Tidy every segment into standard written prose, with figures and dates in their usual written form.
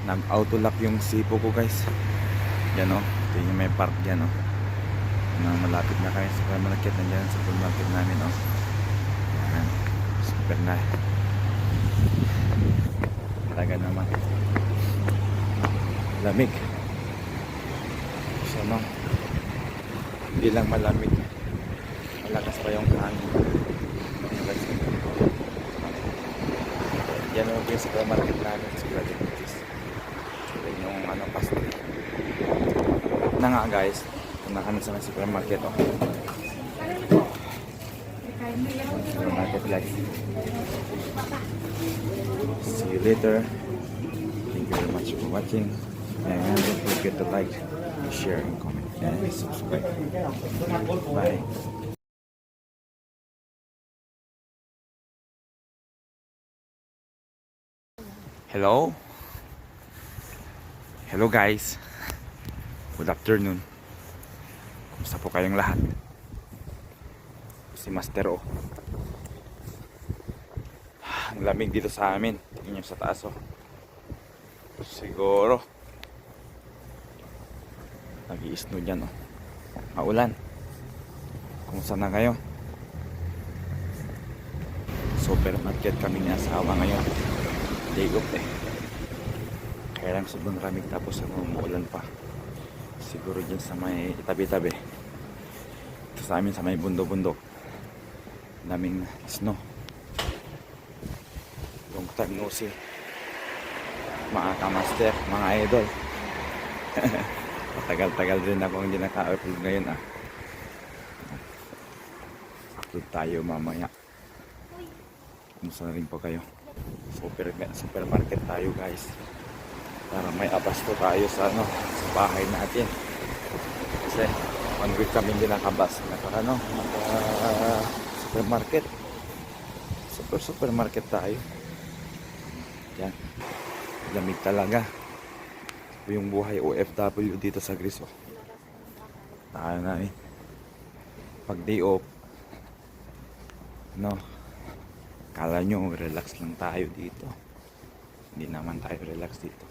nag-auto lock yung sipo ko guys. Yan o, ito yung may park dyan o. Malapit na kayo sa supermarket. Nandiyan sa supermarket namin o. Yan, super na. Talaga naman lamig. So no, hindi lang malamig, malakas pa yung hangin. Yan yung supermarket namin sa Gradientes. Yan yung ano, pastry na nga guys. Punta kami sa supermarket oh. Supermarket guys. See you later. Thank you very much for watching. And don't forget to like, share, and comment, and subscribe. Bye. Hello? Hello guys. Good afternoon. Kumusta po kayong lahat? Si Master O. Ang lamig dito sa amin. Tingnan nyo sa taas o. Siguro nag-i-snow dyan o. Maulan. Kumusta na kayo? Supermarket kami ni asawa ngayon. Day off eh. Kaya lang sobrang lamig tapos umuulan pa. Siguro dyan sa may tabi-tabi. Ito sa amin sa may bundok-bundok. Daming snow. Long time no see. Mga kamaster, mga idol. Matagal-tagal din ako hindi naka-upload ngayon ah. Upload tayo mamaya. Kumusta na rin po kayo? Supermarket tayo guys. Para may abasto tayo sa ano, sa bahay natin. Kasi 1 week kami hindi nakabas. Supermarket. Supermarket tayo. Yan. Lamig talaga. Yung buhay OFW dito sa Greece oh. Tayo na eh. Pag day off, no, kala nyo relax lang tayo dito. Hindi naman tayo relax dito.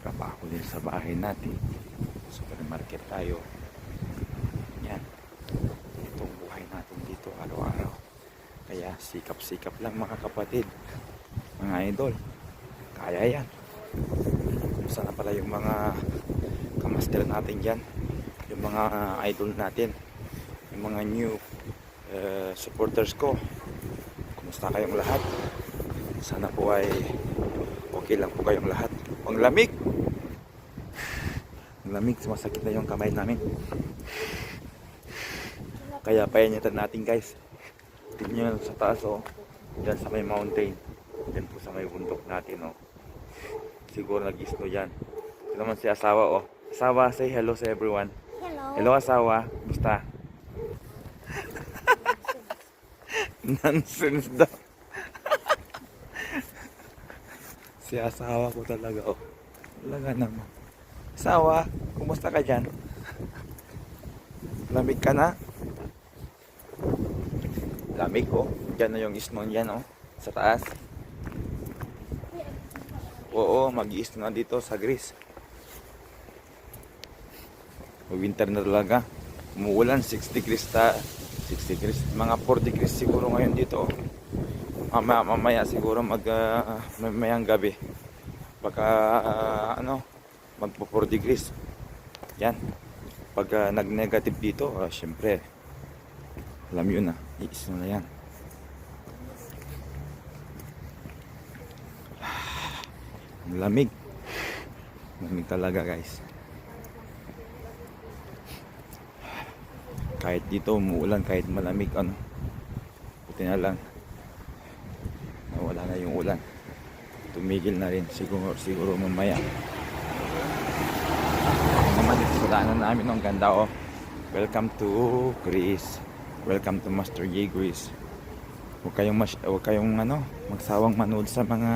Trabaho din sa bahay natin. Supermarket tayo. Yan. Itong buhay natin dito araw-araw. Kaya sikap-sikap lang mga kapatid, mga idol. Kaya yan. Kumusta na pala yung mga kamaster natin dyan, yung mga idol natin, yung mga new supporters ko. Kumusta kayong lahat? Sana po ay okay lang po kayong lahat. Ang lamig! Ang lamig, sumasakit na yung kamay namin. Kaya painitan natin guys. Tingnan nyo sa taas oh. Diyan sa may mountain. Diyan po sa may bundok natin oh. Siguro nag-snow dyan. Ito naman si asawa oh. Asawa, say hello sa everyone. Hello. Hello asawa. Gusta? Nonsense daw. Si asawa ko talaga oh. Talaga naman. Asawa, kumusta ka dyan? Lamig ka na? Lamig oh. Diyan na yung snow dyan oh. Sa taas. Oo, mag-i-snow na dito sa Greece. Winter na talaga. Umuulan, 6 degrees ta. 6 degrees, mga 4 degrees siguro ngayon dito. Mamaya siguro mamayang gabi. Baka magpo 4 degrees. Yan. Pag nag-negative dito, syempre, alam yun na, i-snow na yan. Ang lamig. Lamig talaga guys. Kahit dito umuulan, kahit malamig ano. Buti na lang nawala na yung ulan. Tumigil na rin siguro mamaya. Naman dito sa daanan namin ang ganda oh. Welcome to Greece. Welcome to Master J Greece. Huwag kayong magsawang manood sa mga